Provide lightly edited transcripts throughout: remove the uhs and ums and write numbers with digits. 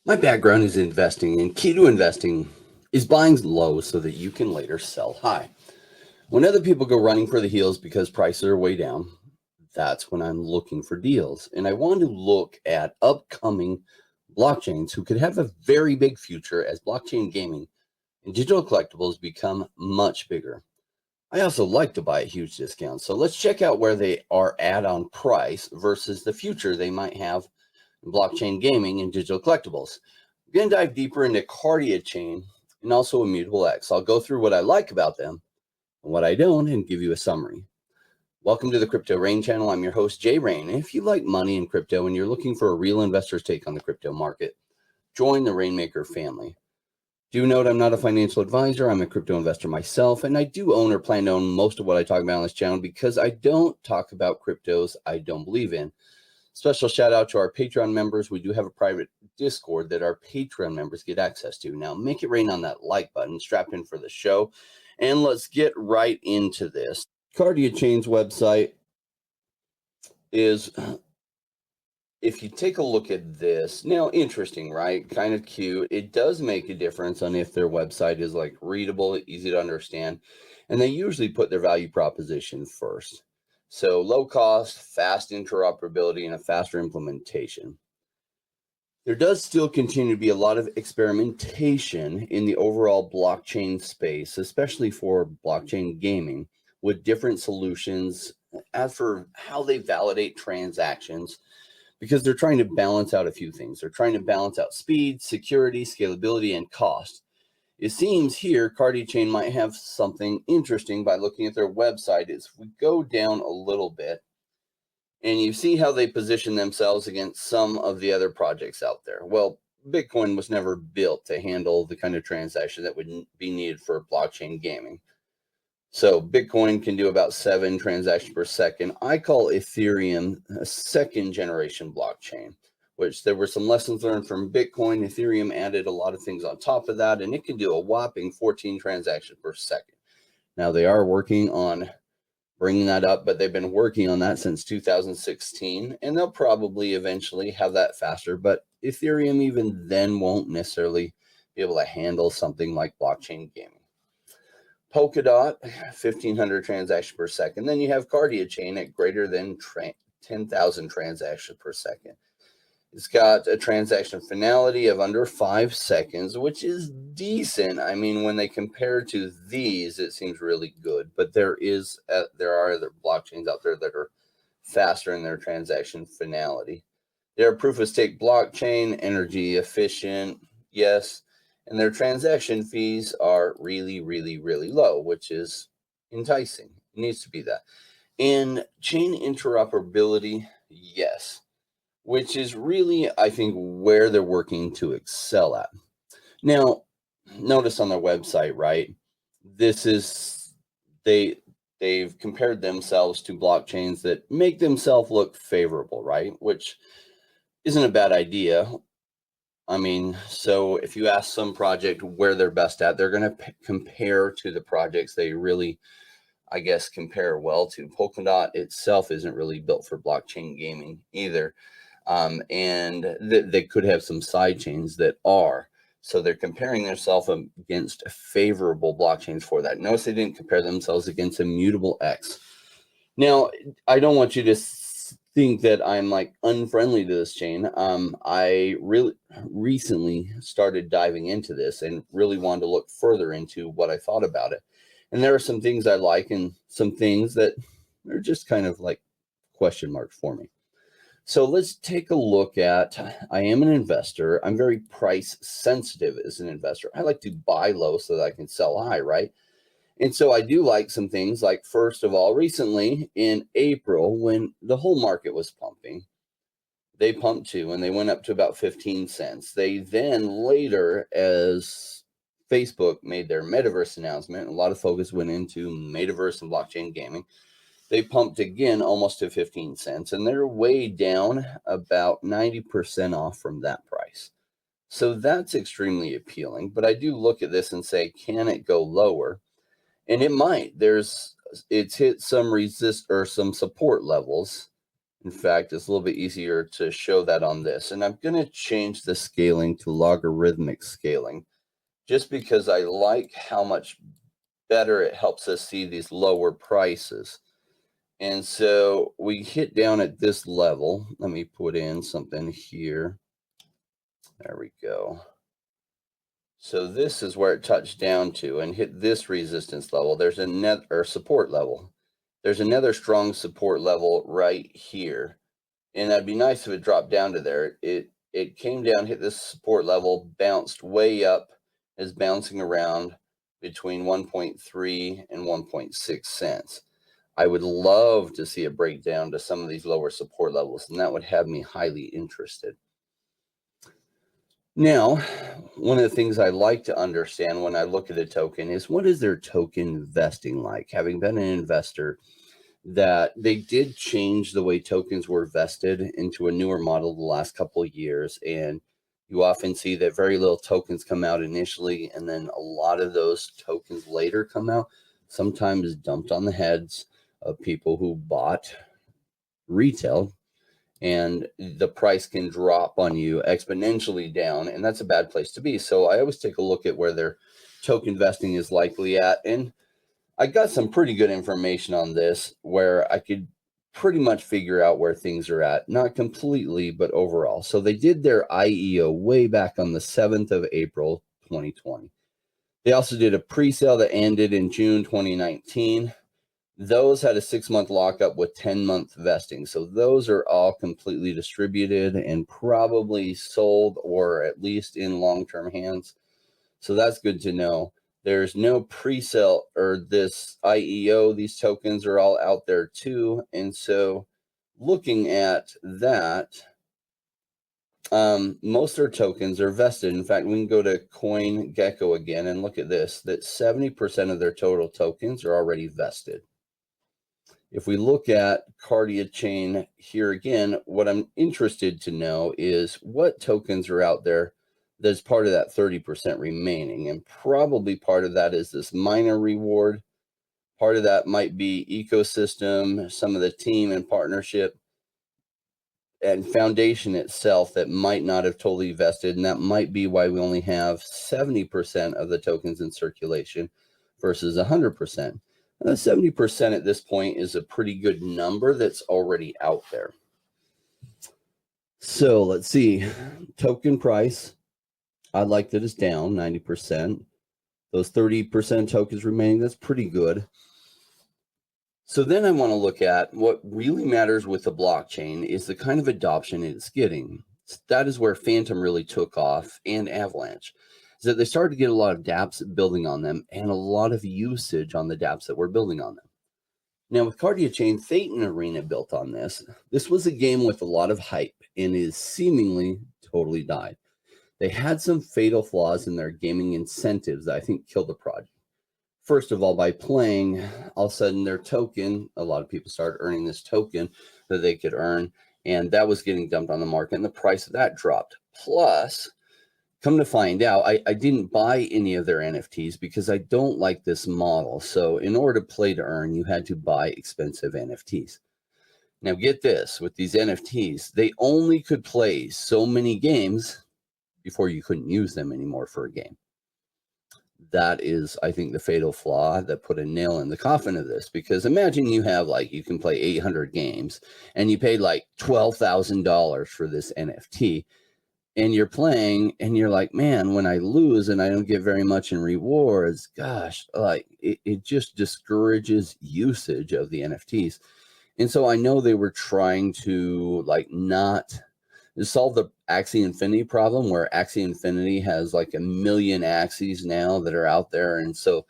My background is investing, and key to investing is buying low so that you can later sell high. When other people go running for the heels because prices are way down, that's when I'm looking for deals. And I want to look at upcoming blockchains who could have a very big future as blockchain gaming and digital collectibles become much bigger. I also like to buy at huge discounts. So let's check out where they are at on price versus the future they might have in blockchain gaming and digital collectibles. We're going to dive deeper into Kardiachain and also Immutable X. I'll go through what I like about them and what I don't and give you a summary. Welcome to the Crypto Rain channel. I'm your host, Jay Rain. And if you like money and crypto and you're looking for a real investor's take on the crypto market, join the Rainmaker family. Do note I'm not a financial advisor. I'm a crypto investor myself, and I do own or plan to own most of what I talk about on this channel because I don't talk about cryptos I don't believe in. Special shout out to our Patreon members. We do have a private Discord that our Patreon members get access to. Now, make it rain on that like button, strap in for the show, and let's get right into this. Kardiachain's website is, if you take a look at this, now interesting, right? Kind of cute. It does make a difference on if their website is like readable, easy to understand, and they usually put their value proposition first. So low cost, fast interoperability, and a faster implementation. There does still continue to be a lot of experimentation in the overall blockchain space, especially for blockchain gaming, with different solutions as for how they validate transactions, because they're trying to balance out a few things. They're trying to balance out speed, security, scalability, and cost. It seems here Kardiachain might have something interesting by looking at their website. As we go down a little bit, and you see how they position themselves against some of the other projects out there. Well, Bitcoin was never built to handle the kind of transaction that would be needed for blockchain gaming. So Bitcoin can do about 7 transactions per second. I call Ethereum a second generation blockchain, which there were some lessons learned from Bitcoin. Ethereum added a lot of things on top of that, and it can do a whopping 14 transactions per second. Now they are working on bringing that up, but they've been working on that since 2016, and they'll probably eventually have that faster. But Ethereum even then won't necessarily be able to handle something like blockchain gaming. Polkadot, 1,500 transactions per second. Then you have Kardiachain at greater than 10,000 transactions per second. It's got a transaction finality of under 5 seconds, which is decent. I mean, when they compare to these, it seems really good. But there are other blockchains out there that are faster in their transaction finality. They're a proof-of-stake blockchain, energy efficient, yes. And their transaction fees are really, really, really low, which is enticing. It needs to be that. And chain interoperability, yes, which is really, I think, where they're working to excel at. Now, notice on their website, right? They've compared themselves to blockchains that make themselves look favorable, right? Which isn't a bad idea. I mean, so if you ask some project where they're best at, they're going to compare to the projects they really, I guess, compare well to. Polkadot itself isn't really built for blockchain gaming either. And they could have some side chains that are. So they're comparing themselves against favorable blockchains for that. Notice they didn't compare themselves against Immutable X. Now, I don't want you to think that I'm like unfriendly to this chain. I really recently started diving into this and really wanted to look further into what I thought about it. And there are some things I like and some things that are just kind of like question marks for me. So let's take a look at, I am an investor. I'm very price sensitive as an investor. I like to buy low so that I can sell high, right? And so I do like some things like, first of all, recently in April, when the whole market was pumping, they pumped too, and they went up to about 15 cents. They then later, as Facebook made their metaverse announcement, a lot of focus went into metaverse and blockchain gaming. They pumped again almost to 15 cents, and they're way down about 90% off from that price. So that's extremely appealing. But I do look at this and say, can it go lower? And it might. It's hit some resist or some support levels. In fact, it's a little bit easier to show that on this. And I'm going to change the scaling to logarithmic scaling just because I like how much better it helps us see these lower prices. And so we hit down at this level. Let me put in something here. There we go. So this is where it touched down to and hit this resistance level. There's another support level. There's another strong support level right here. And that'd be nice if it dropped down to there. It came down, hit this support level, bounced way up, is bouncing around between 1.3 and 1.6 cents. I would love to see it break down to some of these lower support levels, and that would have me highly interested. Now, one of the things I like to understand when I look at a token is what is their token vesting like? Having been an investor, that they did change the way tokens were vested into a newer model the last couple of years. And you often see that very little tokens come out initially, and then a lot of those tokens later come out, sometimes dumped on the heads of people who bought retail, and the price can drop on you exponentially down, and that's a bad place to be. So I always take a look at where their token vesting is likely at, and I got some pretty good information on this where I could pretty much figure out where things are at, not completely, but overall. So they did their IEO way back on the 7th of April, 2020. They also did a pre-sale that ended in June 2019. Those had a 6-month lockup with 10-month vesting. So those are all completely distributed and probably sold, or at least in long-term hands. So that's good to know. There's no pre-sale or this IEO. These tokens are all out there too. And so looking at that, most of their tokens are vested. In fact, we can go to CoinGecko again and look at this, that 70% of their total tokens are already vested. If we look at Kardiachain here again, what I'm interested to know is what tokens are out there that's part of that 30% remaining. And probably part of that is this miner reward. Part of that might be ecosystem, some of the team and partnership, and foundation itself that might not have totally vested. And that might be why we only have 70% of the tokens in circulation versus 100%. 70% at this point is a pretty good number that's already out there. So let's see, token price, I like that it's down 90%. Those 30% tokens remaining, that's pretty good. So then I want to look at what really matters with the blockchain is the kind of adoption it's getting. That is where Phantom really took off, and Avalanche. Is that they started to get a lot of dApps building on them and a lot of usage on the dApps that were building on them. Now with Kardiachain, Phaeton Arena built on this. This was a game with a lot of hype and is seemingly totally died. They had some fatal flaws in their gaming incentives that I think killed the project. First of all, by playing, all of a sudden their token, a lot of people started earning this token that they could earn, and that was getting dumped on the market, and the price of that dropped. Plus, come to find out, I didn't buy any of their NFTs because I don't like this model. So in order to play to earn, you had to buy expensive NFTs. Now get this, with these NFTs, they only could play so many games before you couldn't use them anymore for a game. That is, I think, the fatal flaw that put a nail in the coffin of this, because imagine you have you can play 800 games and you paid like $12,000 for this NFT. And you're playing and you're like, man, when I lose and I don't get very much in rewards, gosh, it just discourages usage of the NFTs. And so I know they were trying to not solve the Axie Infinity problem, where Axie Infinity has 1 million Axies now that are out there. And so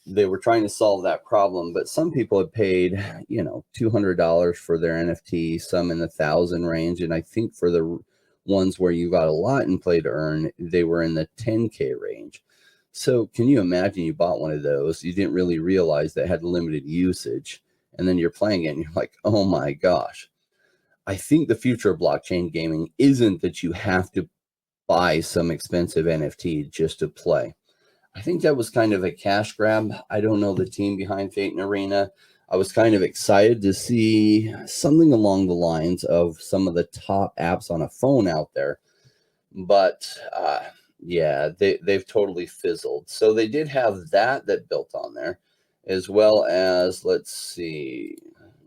they were trying to solve that problem. But some people had paid, $200 for their NFT, some in the 1,000 range. And I think for the ones where you got a lot in play to earn, they were in the 10K range. So can you imagine you bought one of those, you didn't really realize that had limited usage, and then you're playing it and you're like, oh my gosh. I think the future of blockchain gaming isn't that you have to buy some expensive NFT just to play. I think that was kind of a cash grab. I don't know the team behind Phaeton Arena. I was kind of excited to see something along the lines of some of the top apps on a phone out there. But yeah, they've totally fizzled. So they did have that built on there, as well as, let's see,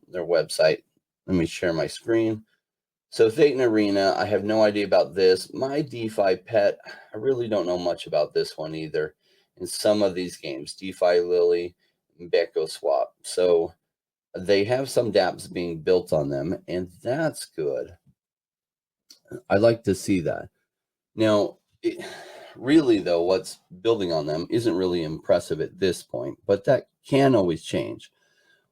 their website. Let me share my screen. So Thetan Arena, I have no idea about this. My DeFi Pet, I really don't know much about this one either. In some of these games, DeFi Lily, Beko Swap. So they have some dApps being built on them, and that's good. I like to see that. Now, really, though, what's building on them isn't really impressive at this point, but that can always change.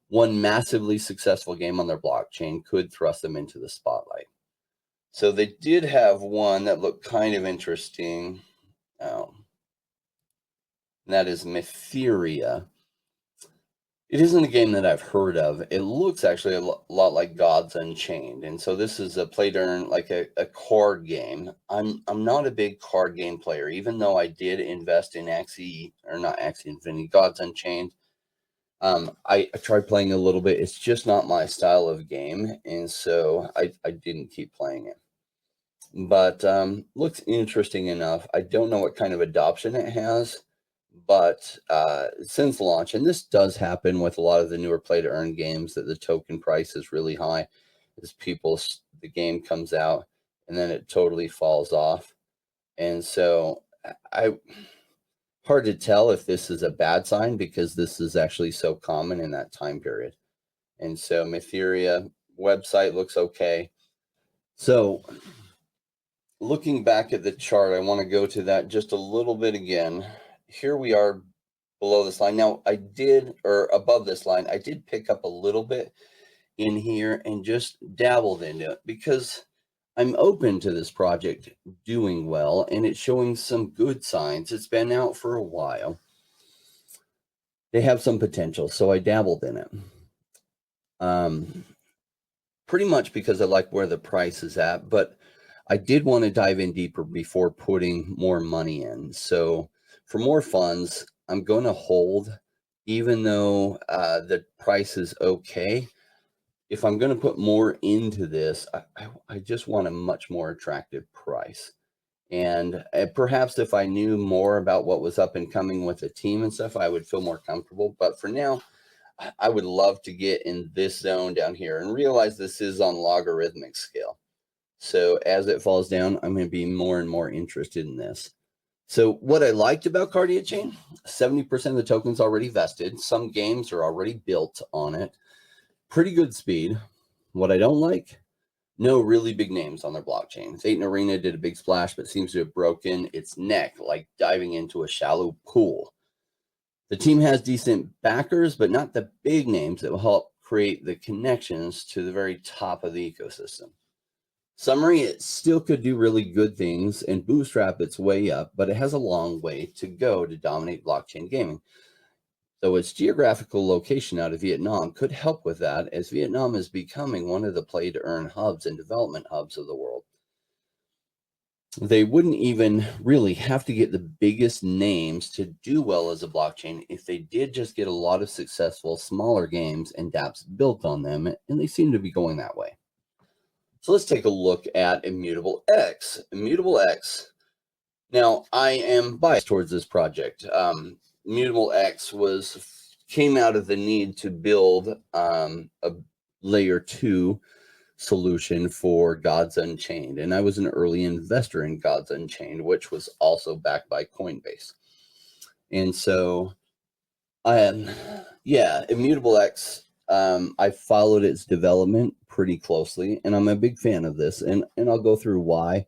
One massively successful game on their blockchain could thrust them into the spotlight. So they did have one that looked kind of interesting. And that is Matheria. It isn't a game that I've heard of. It looks actually a lot like Gods Unchained. And so this is a play to earn, like a card game. I'm not a big card game player, even though I did invest in Infinity, Gods Unchained. I tried playing a little bit. It's just not my style of game. And so I didn't keep playing it. But looks interesting enough. I don't know what kind of adoption it has, but since launch, and this does happen with a lot of the newer play to earn games, that the token price is really high as the game comes out and then it totally falls off. And so hard to tell if this is a bad sign, because this is actually so common in that time period. And so Matheria website looks okay. So looking back at the chart, I want to go to that just a little bit again. Here we are below this line. Now above this line, I did pick up a little bit in here and just dabbled into it, because I'm open to this project doing well, and it's showing some good signs. It's been out for a while. They have some potential, so I dabbled in it. Pretty much because I like where the price is at, but I did want to dive in deeper before putting more money in. So for more funds, I'm going to hold, even though the price is okay. If I'm going to put more into this, I just want a much more attractive price. And perhaps if I knew more about what was up and coming with the team and stuff, I would feel more comfortable. But for now, I would love to get in this zone down here, and realize this is on logarithmic scale. So as it falls down, I'm going to be more and more interested in this. So what I liked about Kardiachain, 70% of the tokens already vested. Some games are already built on it. Pretty good speed. What I don't like, no really big names on their blockchain. Thetan Arena did a big splash, but seems to have broken its neck, like diving into a shallow pool. The team has decent backers, but not the big names that will help create the connections to the very top of the ecosystem. Summary, it still could do really good things and bootstrap its way up, but it has a long way to go to dominate blockchain gaming. Though its geographical location out of Vietnam could help with that, as Vietnam is becoming one of the play to earn hubs and development hubs of the world. They wouldn't even really have to get the biggest names to do well as a blockchain if they did just get a lot of successful smaller games and dApps built on them, and they seem to be going that way. So let's take a look at Immutable X. Immutable X. Now, I am biased towards this project. Immutable X came out of the need to build a layer 2 solution for Gods Unchained, and I was an early investor in Gods Unchained, which was also backed by Coinbase. And so Immutable X, I followed its development pretty closely, and I'm a big fan of this, and I'll go through why.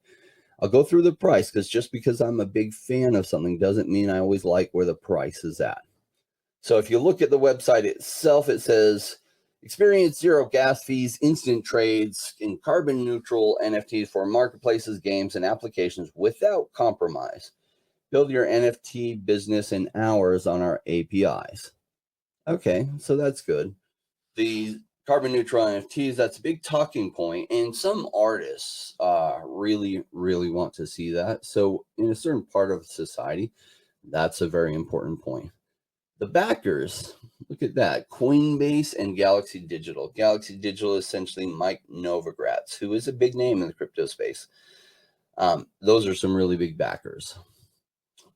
I'll go through the price, because just because I'm a big fan of something doesn't mean I always like where the price is at. So if you look at the website itself, it says experience zero gas fees, instant trades, in carbon neutral NFTs for marketplaces, games, and applications without compromise. Build your NFT business in hours on our APIs. Okay, so that's good. The carbon neutral NFTs, that's a big talking point, and some artists really, really want to see that. So in a certain part of society, that's a very important point. The backers, look at that, Coinbase and Galaxy Digital. Galaxy Digital is essentially Mike Novogratz, who is a big name in the crypto space. Those are some really big backers.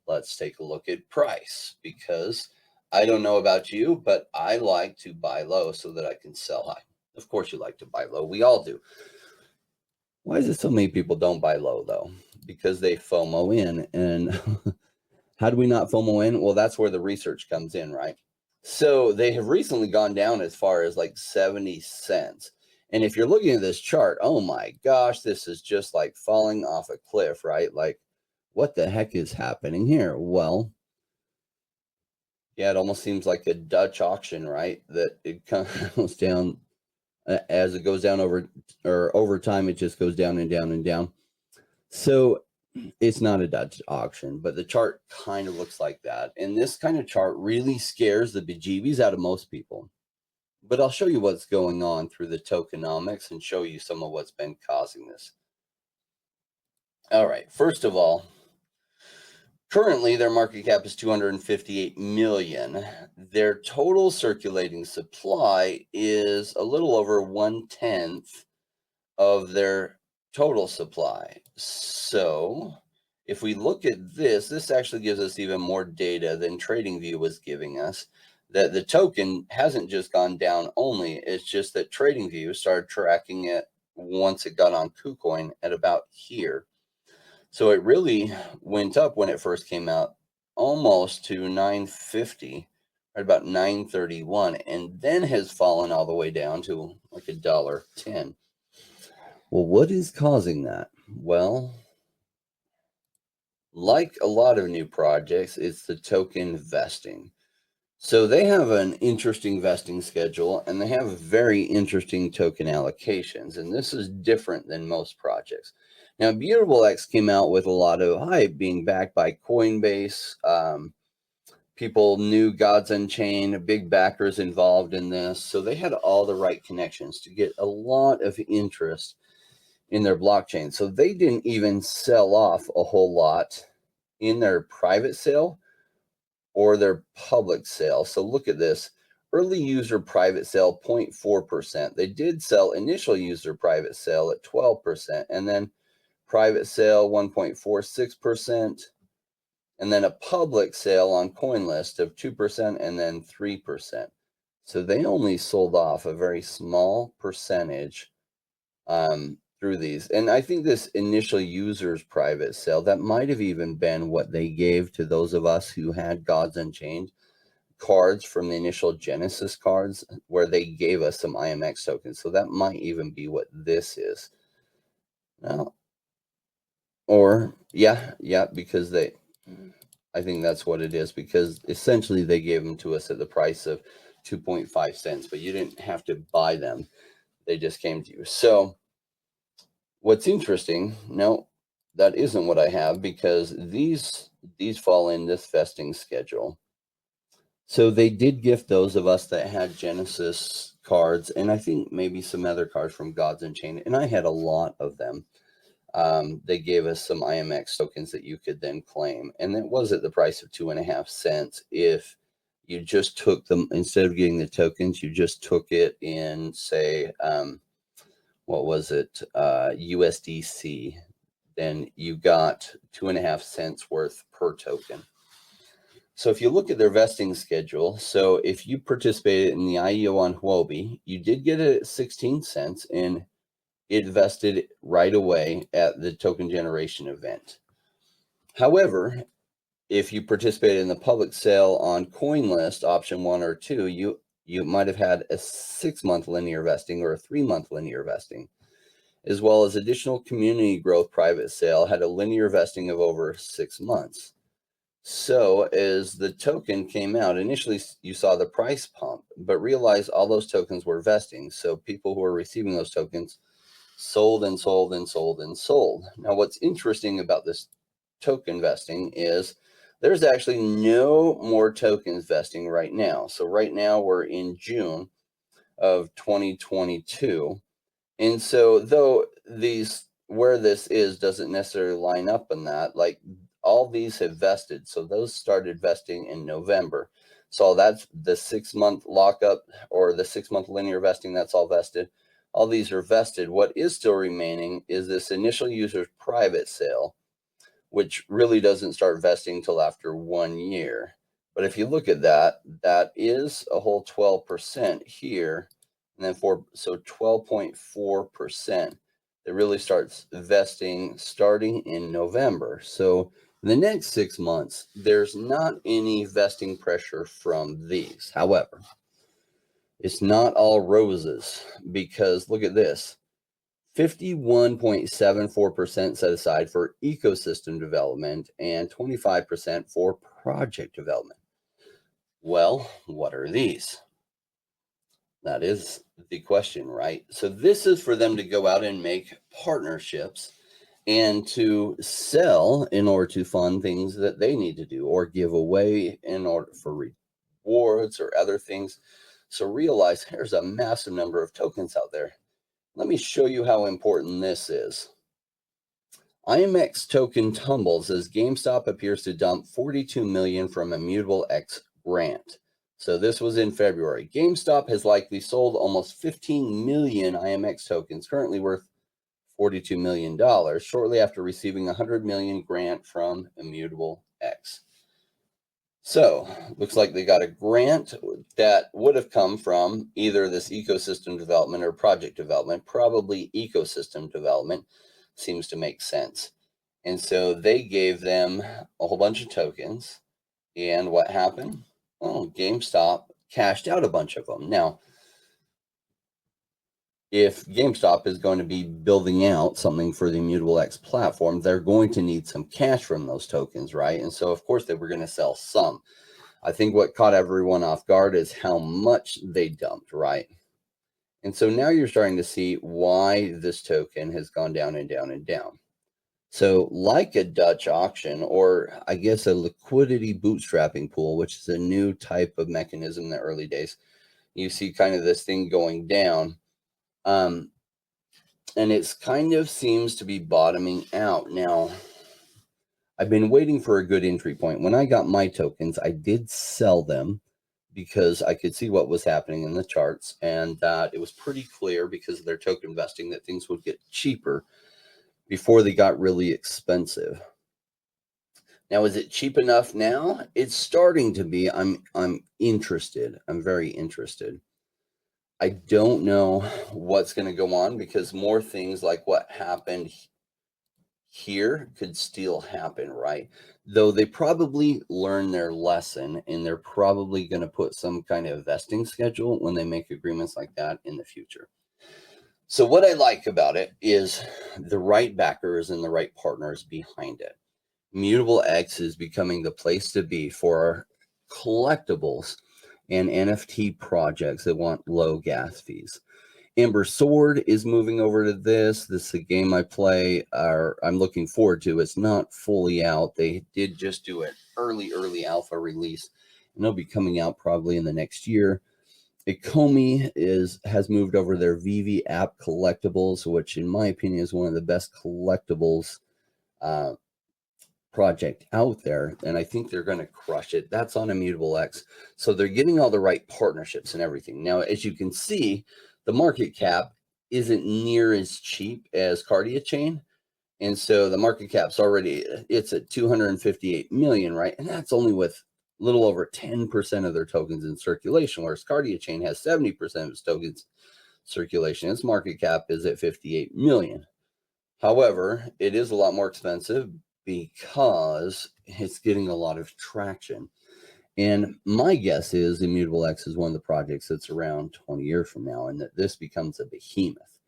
Let's take a look at price, because I don't know about you, but I like to buy low so that I can sell high. Of course you like to buy low. We all do. Why is it so many people don't buy low, though? Because they FOMO in. And how do we not FOMO in? Well, that's where the research comes in, right? So they have recently gone down as far as like 70 cents. And if you're looking at this chart, oh my gosh, this is just like falling off a cliff, right? Like, what the heck is happening here? Well, yeah, it almost seems like a Dutch auction, right? That it comes down as it goes down over time, it just goes down and down and down. So it's not a Dutch auction, but the chart kind of looks like that. And this kind of chart really scares the bejeebies out of most people. But I'll show you what's going on through the tokenomics and show you some of what's been causing this. All right, first of all, currently their market cap is 258 million. Their total circulating supply is a little over 1/10 of their total supply. So if we look at this actually gives us even more data than TradingView was giving us, that the token hasn't just gone down only, it's just that TradingView started tracking it once it got on KuCoin at about here. So it really went up when it first came out, almost to 950, right about 931, and then has fallen all the way down to like $1.10. Well, what is causing that? Well, like a lot of new projects, it's the token vesting. So they have an interesting vesting schedule, and they have very interesting token allocations, and this is different than most projects. Now, Immutable X came out with a lot of hype, being backed by Coinbase. People knew Gods Unchained, big backers involved in this, so they had all the right connections to get a lot of interest in their blockchain. So they didn't even sell off a whole lot in their private sale or their public sale. So look at this. Early user private sale, 0.4%. They did sell initial user private sale at 12%, and then private sale, 1.46%, and then a public sale on CoinList of 2%, and then 3%. So they only sold off a very small percentage through these. And I think this initial users private sale, that might have even been what they gave to those of us who had Gods Unchained cards from the initial Genesis cards, where they gave us some IMX tokens. So that might even be what this is. Now, or yeah, because I think that's what it is, because essentially they gave them to us at the price of 2.5 cents, but you didn't have to buy them. They just came to you. So what's interesting, no, that isn't what I have, because these fall in this vesting schedule. So they did gift those of us that had Genesis cards, and I think maybe some other cards from Gods Unchained, and I had a lot of them. They gave us some IMX tokens that you could then claim, and it was at the price of 2.5 cents if you just took them, instead of getting the tokens, you just took it in, say, what was it, USDC, then you got 2.5 cents worth per token. So if you look at their vesting schedule, so if you participated in the IEO on Huobi, you did get it at 16 cents, and it vested right away at the token generation event. However, if you participated in the public sale on CoinList option 1 or 2, you might have had a 6-month linear vesting or a 3-month linear vesting, as well as additional community growth private sale had a linear vesting of over 6 months. So as the token came out, initially you saw the price pump, but realized all those tokens were vesting. So people who were receiving those tokens sold and sold and sold and sold. Now, what's interesting about this token vesting is there's actually no more tokens vesting right now. So right now we're in June of 2022. And so though where this is doesn't necessarily line up in that, like all these have vested. So those started vesting in November. So that's the 6-month lockup or the 6-month linear vesting. That's all vested. All these are vested. What is still remaining is this initial user's private sale, which really doesn't start vesting till after 1 year. But if you look at that, that is a whole 12% here, and then so 12.4%. It really starts vesting starting in November. So in the next 6 months, there's not any vesting pressure from these. However, it's not all roses, because look at this. 51.74% set aside for ecosystem development and 25% for project development. Well, what are these? That is the question, right? So this is for them to go out and make partnerships and to sell in order to fund things that they need to do, or give away in order for rewards or other things. So realize there's a massive number of tokens out there. Let me show you how important this is. IMX token tumbles as GameStop appears to dump 42 million from Immutable X grant. So this was in February. GameStop has likely sold almost 15 million IMX tokens, currently worth $42 million, shortly after receiving a 100 million grant from Immutable X. So looks like they got a grant that would have come from either this ecosystem development or project development. Probably ecosystem development seems to make sense. And so they gave them a whole bunch of tokens. And what happened? Well, GameStop cashed out a bunch of them. Now, if GameStop is going to be building out something for the Immutable X platform, they're going to need some cash from those tokens, right? And so, of course, they were going to sell some. I think what caught everyone off guard is how much they dumped, right? And so now you're starting to see why this token has gone down and down and down. So like a Dutch auction, or I guess a liquidity bootstrapping pool, which is a new type of mechanism in the early days, you see kind of this thing going down. And it's kind of seems to be bottoming out. Now, I've been waiting for a good entry point. When I got my tokens, I did sell them because I could see what was happening in the charts, and that it was pretty clear because of their token investing that things would get cheaper before they got really expensive. Now, is it cheap enough now? It's starting to be. I'm interested. I'm very interested. I don't know what's going to go on because more things like what happened here could still happen, right? Though they probably learn their lesson, and they're probably going to put some kind of vesting schedule when they make agreements like that in the future. So what I like about it is the right backers and the right partners behind it. Immutable X is becoming the place to be for collectibles and NFT projects that want low gas fees. Ember Sword is moving over to this. This is a game I play, or I'm looking forward to. It's not fully out. They did just do an early alpha release, and it'll be coming out probably in the next year. Ecomi has moved over their VV app collectibles, which in my opinion is one of the best collectibles project out there, and I think they're going to crush it. That's on Immutable X. So they're getting all the right partnerships and everything. Now, as you can see, the market cap isn't near as cheap as Kardiachain. And so the market cap's already, it's at 258 million, right? And that's only with a little over 10% of their tokens in circulation, whereas Kardiachain has 70% of its tokens circulation. Its market cap is at 58 million. However, it is a lot more expensive because it's getting a lot of traction. And my guess is Immutable X is one of the projects that's around 20 years from now, and that this becomes a behemoth.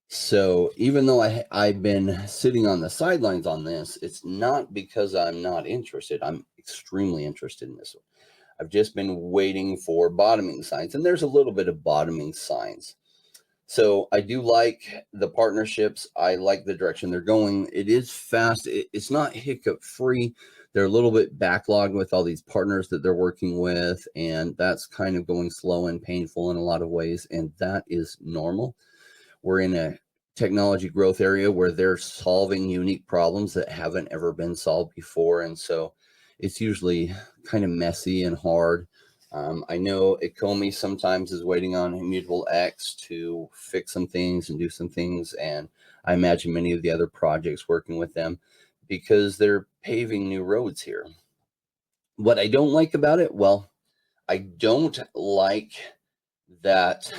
So even though I've been sitting on the sidelines on this, it's not because I'm not interested. I'm extremely interested in this one. I've just been waiting for bottoming signs, and there's a little bit of bottoming signs. So I do like the partnerships. I like the direction they're going. It is fast. It's not hiccup free. They're a little bit backlogged with all these partners that they're working with, and that's kind of going slow and painful in a lot of ways, and that is normal. We're in a technology growth area where they're solving unique problems that haven't ever been solved before, and so it's usually kind of messy and hard. I know Ecomi sometimes is waiting on Immutable X to fix some things and do some things, and I imagine many of the other projects working with them because they're paving new roads here. What I don't like about it, well, I don't like that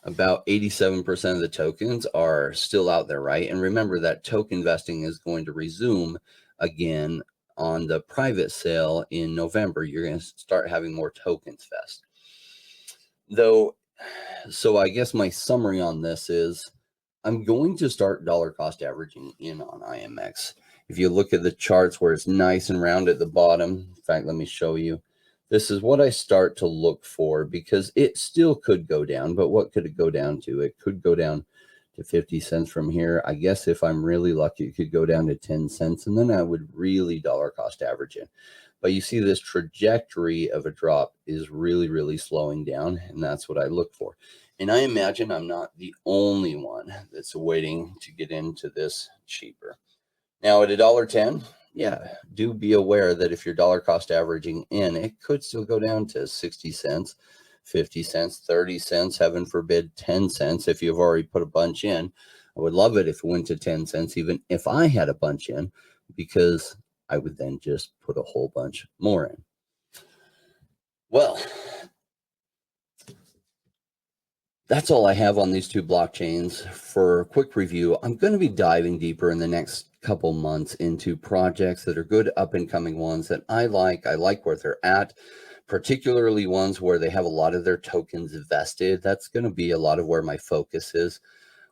about 87% of the tokens are still out there, right? And remember that token investing is going to resume again on the private sale in November. You're going to start having more tokens vest. Though, so I guess my summary on this is I'm going to start dollar cost averaging in on IMX. If you look at the charts where it's nice and round at the bottom, in fact, let me show you. This is what I start to look for because it still could go down, but what could it go down to? It could go down to 50 cents from here. I guess if I'm really lucky, it could go down to 10 cents, and then I would really dollar cost average it. But you see this trajectory of a drop is really, really slowing down, and that's what I look for. And I imagine I'm not the only one that's waiting to get into this cheaper. Now at $1.10, yeah, do be aware that if you're dollar cost averaging in, it could still go down to 60 cents, 50 cents, 30 cents, heaven forbid, 10 cents. If you've already put a bunch in, I would love it if it went to 10 cents, even if I had a bunch in, because I would then just put a whole bunch more in. Well, that's all I have on these two blockchains. For a quick review, I'm going to be diving deeper in the next couple months into projects that are good up and coming ones that I like where they're at, particularly ones where they have a lot of their tokens vested. That's going to be a lot of where my focus is.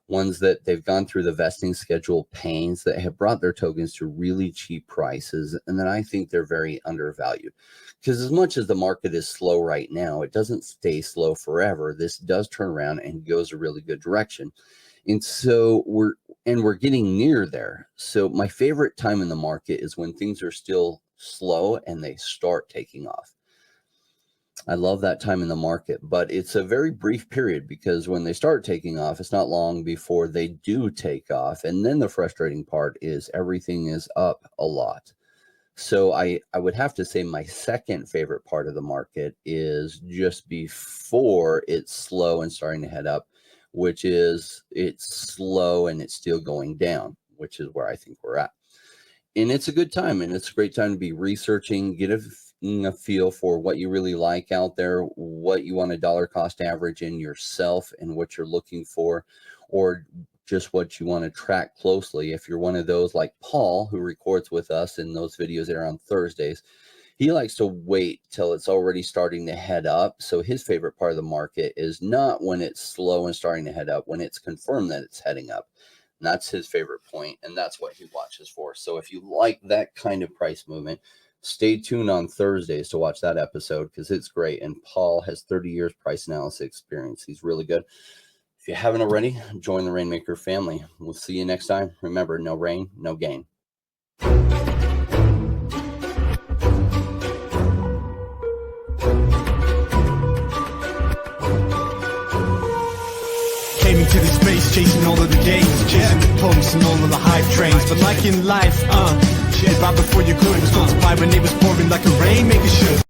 Ones that they've gone through the vesting schedule pains, that have brought their tokens to really cheap prices, and then I think they're very undervalued. Because as much as the market is slow right now, it doesn't stay slow forever. This does turn around and goes a really good direction. And so we're getting near there. So my favorite time in the market is when things are still slow and they start taking off. I love that time in the market, but it's a very brief period because when they start taking off, it's not long before they do take off. And then the frustrating part is everything is up a lot. So I would have to say my second favorite part of the market is just before it's slow and starting to head up, which is it's slow and it's still going down, which is where I think we're at. And it's a good time, and it's a great time to be researching, get a feel for what you really like out there, what you want to dollar cost average in yourself and what you're looking for, or just what you want to track closely. If you're one of those like Paul, who records with us in those videos that are on Thursdays, he likes to wait till it's already starting to head up. So his favorite part of the market is not when it's slow and starting to head up, when it's confirmed that it's heading up. And that's his favorite point, and that's what he watches for. So if you like that kind of price movement, stay tuned on Thursdays to watch that episode because it's great. And Paul has 30 years price analysis experience. He's really good. If you haven't already, join the Rainmaker family. We'll see you next time. Remember, no rain, no gain. Came into the space chasing all of the gains, chasing the pumps and all of the hype trains. But like in life, right before you could, it was close to 5 when it was pouring like a rainmaker should.